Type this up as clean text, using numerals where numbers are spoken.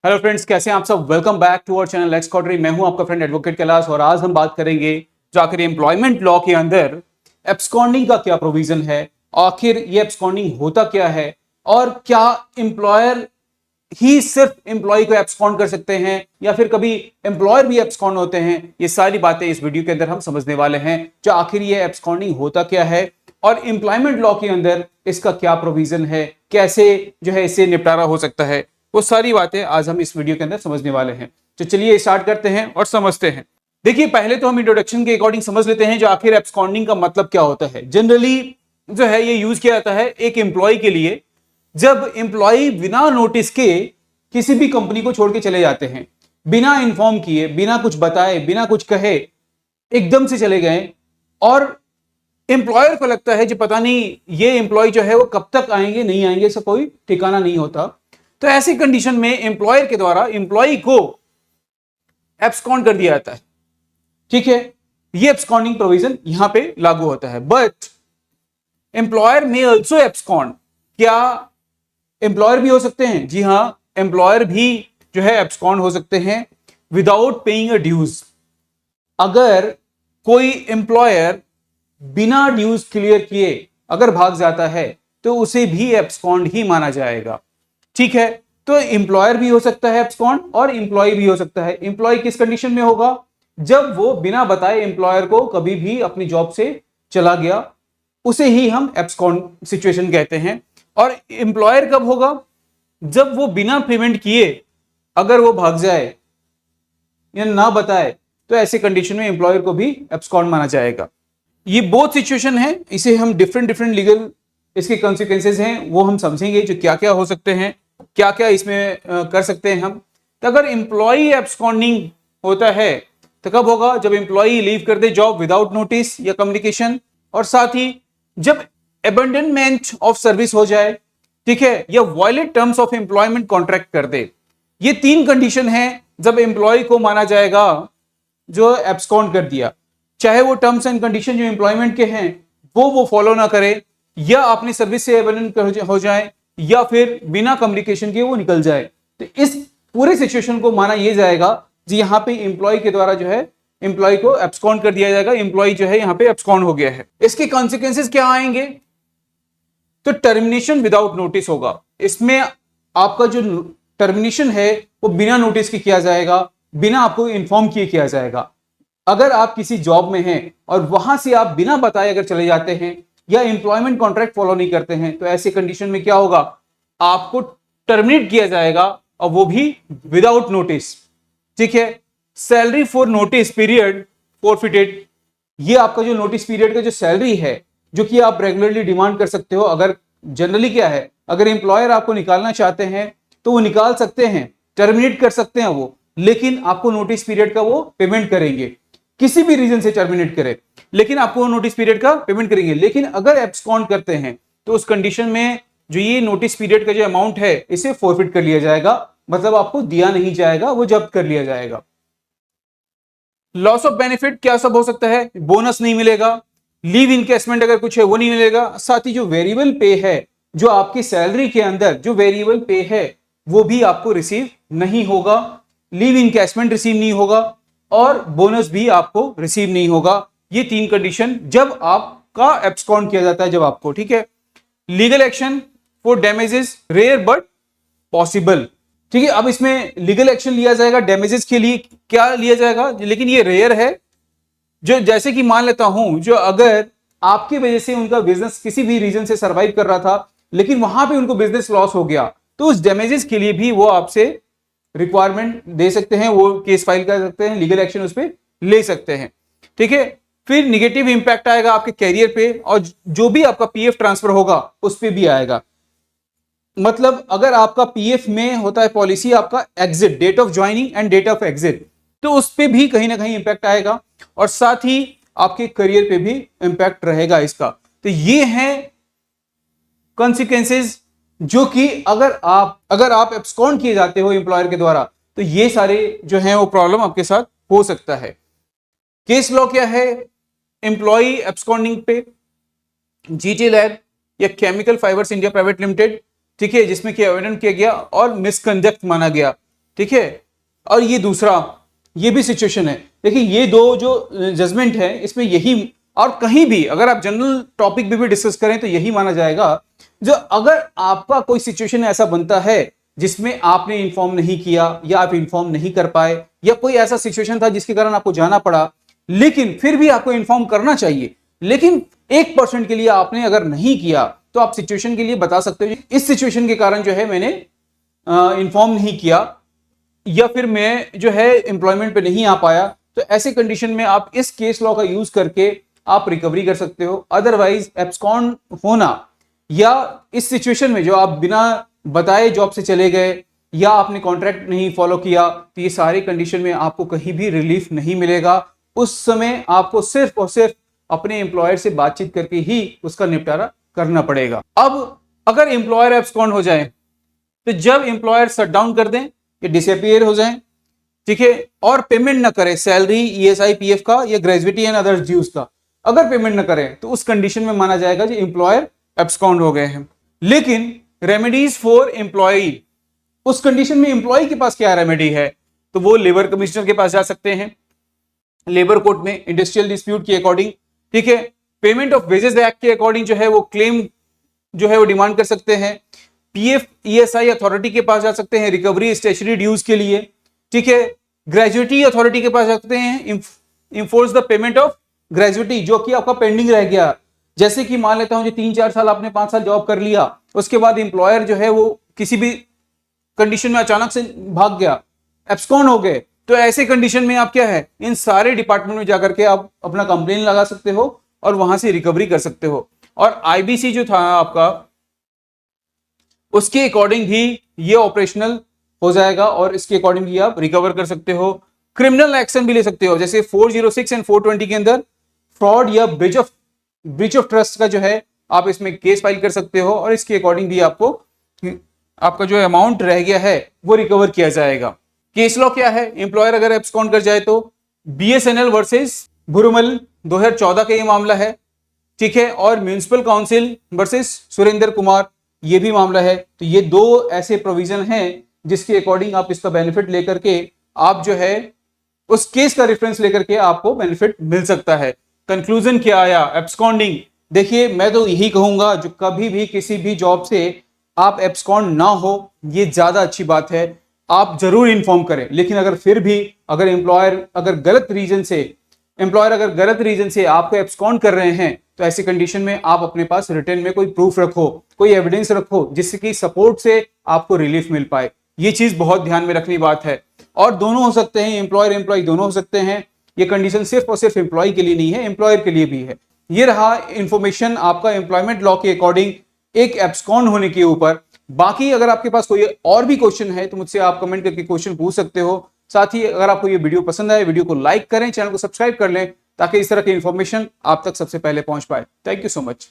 Hello friends, कैसे हैं आप सब। Welcome back to our channel let's cautery. मैं हूं आपका फ्रेंड एडवोकेट कैलाश और आज हम बात करेंगे जो आखिर एम्प्लॉयमेंट लॉ के अंदर एब्सकॉन्डिंग का क्या प्रोविजन है, आखिर ये एब्सकॉन्डिंग होता क्या है और क्या एम्प्लॉयर ही सिर्फ एम्प्लॉय को एब्सकॉन्ड कर सकते हैं या फिर कभी एम्प्लॉयर भी एब्सकॉन्ड होते हैं। ये सारी बातें इस वीडियो के अंदर हम समझने वाले हैं जो आखिर ये एब्सकॉन्डिंग होता क्या है और एम्प्लॉयमेंट लॉ के अंदर इसका क्या प्रोविजन है, कैसे जो है इससे निपटारा हो सकता है। वो सारी बातें आज हम इस वीडियो के अंदर समझने वाले हैं। तो चलिए स्टार्ट करते हैं और समझते हैं। देखिए, पहले तो हम इंट्रोडक्शन के अकॉर्डिंग समझ लेते हैं जो आखिर एब्सकॉन्डिंग का मतलब क्या होता है। जनरली जो है ये यूज किया जाता है एक एम्प्लॉय के लिए जब एम्प्लॉय बिना नोटिस के किसी भी कंपनी को छोड़ के चले जाते हैं, बिना इन्फॉर्म किए, बिना कुछ बताए, बिना कुछ कहे एकदम से चले गए और एम्प्लॉयर को लगता है जो पता नहीं ये एम्प्लॉय जो है वो कब तक आएंगे नहीं आएंगे, इसका कोई ठिकाना नहीं होता। तो ऐसी कंडीशन में एम्प्लॉयर के द्वारा एम्प्लॉय को एब्सकॉन्ड कर दिया जाता है। ठीक है, ये एब्सकॉन्डिंग प्रोविजन यहां पे लागू होता है। बट एम्प्लॉयर में ऑल्सो एब्सकॉन्ड, क्या एम्प्लॉयर भी हो सकते हैं? जी हां, एम्प्लॉयर भी जो है एब्सकॉन्ड हो सकते हैं विदाउट पेइंग अ ड्यूज। अगर कोई एम्प्लॉयर बिना ड्यूज क्लियर किए अगर भाग जाता है तो उसे भी एब्सकॉन्ड ही माना जाएगा। ठीक है, तो एम्प्लॉयर भी हो सकता है एब्सकॉन्ड और एम्प्लॉय भी हो सकता है। एम्प्लॉय किस कंडीशन में होगा? जब वो बिना बताए एम्प्लॉयर को कभी भी अपनी जॉब से चला गया, उसे ही हम एब्सकॉन्ड सिचुएशन कहते हैं। और एम्प्लॉयर कब होगा? जब वो बिना पेमेंट किए अगर वो भाग जाए या ना बताए, तो ऐसे कंडीशन में एम्प्लॉयर को भी एब्सकॉन्ड माना जाएगा। ये बोथ सिचुएशन है, इसे हम डिफरेंट डिफरेंट लीगल इसके कॉन्सिक्वेंसेज हैं वो हम समझेंगे जो क्या क्या हो सकते हैं, क्या क्या इसमें कर सकते हैं हम। तो अगर एम्प्लॉय एब्सकॉन्डिंग होता है तो कब होगा? जब एम्प्लॉय लीव कर दे जॉब विदाउट नोटिस या कम्युनिकेशन, और साथ ही जब अबंडनमेंट ऑफ सर्विस हो जाए, ठीक है, या violate terms of employment contract कर दे। ये तीन कंडीशन है जब एम्प्लॉय को माना जाएगा जो एब्सकॉन्ड कर दिया। चाहे वो टर्म्स एंड कंडीशन जो एम्प्लॉयमेंट के हैं वो फॉलो ना करे, या अपनी सर्विस से अबंडन हो जाए, या फिर बिना कम्युनिकेशन के वो निकल जाए। तो इस पूरे सिचुएशन को माना यह जाएगा जी यहां पे एम्प्लॉय के द्वारा जो है एम्प्लॉय को एब्सकॉन्ड कर दिया जाएगा, एम्प्लॉय जो है यहां पे एब्सकॉन्ड हो गया है। इसके कॉन्सिक्वेंसेस क्या आएंगे? तो टर्मिनेशन विदाउट नोटिस होगा। इसमें आपका जो टर्मिनेशन है वो बिना नोटिस के किया जाएगा, बिना आपको इन्फॉर्म किए किया जाएगा। अगर आप किसी जॉब में हैं और वहां से आप बिना बताए अगर चले जाते हैं या एम्प्लॉयमेंट कॉन्ट्रैक्ट फॉलो नहीं करते हैं, तो ऐसे कंडीशन में क्या होगा? आपको टर्मिनेट किया जाएगा और वो भी विदाउट नोटिस। ठीक है, salary for notice period forfeited. ये आपका जो नोटिस पीरियड का जो सैलरी है जो कि आप रेगुलरली डिमांड कर सकते हो। अगर जनरली क्या है, अगर एम्प्लॉयर आपको निकालना चाहते हैं तो वो निकाल सकते हैं, टर्मिनेट कर सकते हैं वो, लेकिन आपको नोटिस पीरियड का वो पेमेंट करेंगे। किसी भी रीजन से टर्मिनेट करे लेकिन आपको नोटिस पीरियड का पेमेंट करेंगे। लेकिन अगर एब्सकॉन्ड करते हैं तो उस कंडीशन में जो ये नोटिस पीरियड का जो अमाउंट है इसे फॉरफिट कर लिया जाएगा, मतलब आपको दिया नहीं जाएगा, वो जब्त कर लिया जाएगा। लॉस ऑफ बेनिफिट क्या सब हो सकता है? बोनस नहीं मिलेगा, लीव इनकेसमेंट अगर कुछ है वो नहीं मिलेगा, साथ ही जो वेरिएबल पे है, जो आपकी सैलरी के अंदर जो वेरिएबल पे है वो भी आपको रिसीव नहीं होगा, लीव इनकेसमेंट रिसीव नहीं होगा और बोनस भी आपको रिसीव नहीं होगा। ये तीन कंडीशन जब आपका एब्सकॉन्ड किया जाता है, जब आपको, ठीक है। Legal action for damages rare but possible. ठीक है, अब इसमें लीगल एक्शन लिया जाएगा डैमेजेस के लिए, क्या लिया जाएगा, लेकिन ये रेयर है। जो जैसे कि मान लेता हूं जो अगर आपकी वजह से उनका बिजनेस किसी भी रीजन से सरवाइव कर रहा था लेकिन वहां पे उनको बिजनेस लॉस हो गया, तो उस डैमेजेस के लिए भी वो आपसे रिक्वायरमेंट दे सकते हैं, वो केस फाइल कर सकते हैं, लीगल एक्शन उस पर ले सकते हैं। ठीक है, फिर निगेटिव इंपैक्ट आएगा आपके कैरियर पे और जो भी आपका पीएफ ट्रांसफर होगा उस पर भी आएगा। मतलब अगर आपका पीएफ में होता है पॉलिसी आपका exit, date of joining and date of exit, तो उस पर भी कहीं ना कहीं इंपैक्ट आएगा और साथ ही आपके करियर पे भी इंपैक्ट रहेगा इसका। तो ये है कॉन्सिक्वेंसेज जो कि अगर आप एब्सकॉन्ड किए जाते हो एम्प्लॉयर के द्वारा तो ये सारे जो है वो प्रॉब्लम आपके साथ हो सकता है। केस लॉ क्या है एम्प्लॉय एब्सकॉन्डिंग पे? जीटी लैब या chemical fibres India private limited, ठीक है, जिसमें कि आवेदन किया गया और मिसकंडक्ट माना गया। ठीक है। और ये दूसरा, ये भी सिचुएशन है। देखिए ये दो जो जजमेंट है इसमें यही, और कहीं भी अगर आप जनरल टॉपिक भी डिस्कस करें तो यही माना जाएगा, जो अगर आपका कोई सिचुएशन ऐसा बनता है जिसमें आपने इन्फॉर्म नहीं किया या आप इन्फॉर्म नहीं कर पाए, या कोई ऐसा सिचुएशन था जिसके कारण आपको जाना पड़ा, लेकिन फिर भी आपको इन्फॉर्म करना चाहिए, लेकिन 1% के लिए आपने अगर नहीं किया, तो आप सिचुएशन के लिए बता सकते हो इस सिचुएशन के कारण जो है मैंने इन्फॉर्म नहीं किया, या फिर मैं जो है एम्प्लॉयमेंट पे नहीं आ पाया। तो ऐसे कंडीशन में आप इस केस लॉ का यूज करके आप रिकवरी कर सकते हो। अदरवाइज एब्सकॉन्ड होना, या इस सिचुएशन में जो आप बिना बताए जॉब से चले गए या आपने कॉन्ट्रैक्ट नहीं फॉलो किया, तो ये सारी कंडीशन में आपको कहीं भी रिलीफ नहीं मिलेगा। उस समय आपको सिर्फ और सिर्फ अपने एम्प्लॉयर से बातचीत करके ही उसका निपटारा करना पड़ेगा। अब अगर एम्प्लॉयर एब्सकॉन्ड हो जाए, तो जब एम्प्लॉयर शट डाउन कर दें या डिसअपीयर हो जाए, ठीक है, और पेमेंट ना करे सैलरी, ईएसआई, पीएफ का या ग्रेजुइटी एंड अदर ड्यूज का, अगर पेमेंट ना करें तो उस कंडीशन में माना जाएगा कि एम्प्लॉयर एब्सकॉन्ड हो गए हैं। लेकिन रेमेडीज फॉर एम्प्लॉय, उस कंडीशन में एम्प्लॉय के पास क्या रेमेडी है, तो वो लेबर कमिश्नर के पास जा सकते हैं, लेबर कोर्ट में इंडस्ट्रियल डिस्प्यूट के अकॉर्डिंग, ठीक है, पेमेंट ऑफ वेजेस एक्ट के अकॉर्डिंग जो है वो क्लेम जो है वो डिमांड कर सकते हैं, पीएफ ईएसआई अथॉरिटी के पास जा सकते हैं रिकवरी स्टेशनरी ड्यूज के लिए, ठीक है, ग्रेजुइटी अथॉरिटी के पास जा सकते हैं इंफोर्स द पेमेंट ऑफ ग्रेजुइटी जो कि आपका पेंडिंग रह गया। जैसे कि मान लेता हूं जो 3-4 साल आपने 5 साल जॉब कर लिया, उसके बाद एम्प्लॉयर जो है वो किसी भी कंडीशन में अचानक से भाग गया, एब्सकॉन्ड हो गए, तो ऐसे कंडीशन में आप क्या है, इन सारे डिपार्टमेंट में जाकर के आप अपना कंप्लेन लगा सकते हो और वहां से रिकवरी कर सकते हो। और आईबीसी जो था आपका, उसके अकॉर्डिंग भी ये ऑपरेशनल हो जाएगा और इसके अकॉर्डिंग भी आप रिकवर कर सकते हो। क्रिमिनल एक्शन भी ले सकते हो, जैसे 406 एंड 420 के अंदर फ्रॉड या ब्रीच ऑफ ट्रस्ट का जो है आप इसमें केस फाइल कर सकते हो, और इसके अकॉर्डिंग भी आपको आपका जो अमाउंट रह गया है वो रिकवर किया जाएगा। केस लॉ क्या है, एम्प्लॉयर अगर एब्सकॉन्ड कर जाए तो बीएसएनएल वर्सेस भुरमल 2014 का ये मामला है, ठीक है, और municipal council versus Surendra Kumar ये भी मामला है। तो ये दो ऐसे प्रोविजन हैं जिसके अकॉर्डिंग आप इसका बेनिफिट लेकर के आप जो है उस केस का रेफरेंस लेकर के आपको बेनिफिट मिल सकता है। कंक्लूजन क्या आया, एब्सकॉन्डिंग, देखिए मैं तो यही कहूंगा जो कभी भी किसी भी जॉब से आप एब्सकॉन्ड ना हो, ये ज्यादा अच्छी बात है, आप जरूर इन्फॉर्म करें। लेकिन अगर फिर भी अगर एम्प्लॉयर अगर गलत रीजन से आपको एब्सकॉन्ड कर रहे हैं, तो ऐसी कंडीशन में आप अपने पास रिटर्न में कोई प्रूफ रखो, कोई एविडेंस रखो, जिससे कि सपोर्ट से आपको रिलीफ मिल पाए। ये चीज बहुत ध्यान में रखनी बात है। और दोनों हो सकते हैं, एम्प्लॉय दोनों हो सकते हैं, ये कंडीशन सिर्फ और सिर्फ एम्प्लॉय के लिए नहीं है, एम्प्लॉयर के लिए भी है। ये रहा इंफॉर्मेशन आपका एम्प्लॉयमेंट लॉ के अकॉर्डिंग एक एब्सकॉन्ड होने के ऊपर। बाकी अगर आपके पास कोई और भी क्वेश्चन है तो मुझसे आप कमेंट करके क्वेश्चन पूछ सकते हो। साथ ही अगर आपको ये वीडियो पसंद आए, वीडियो को लाइक करें, चैनल को सब्सक्राइब कर लें, ताकि इस तरह की इंफॉर्मेशन आप तक सबसे पहले पहुंच पाए। Thank you so much.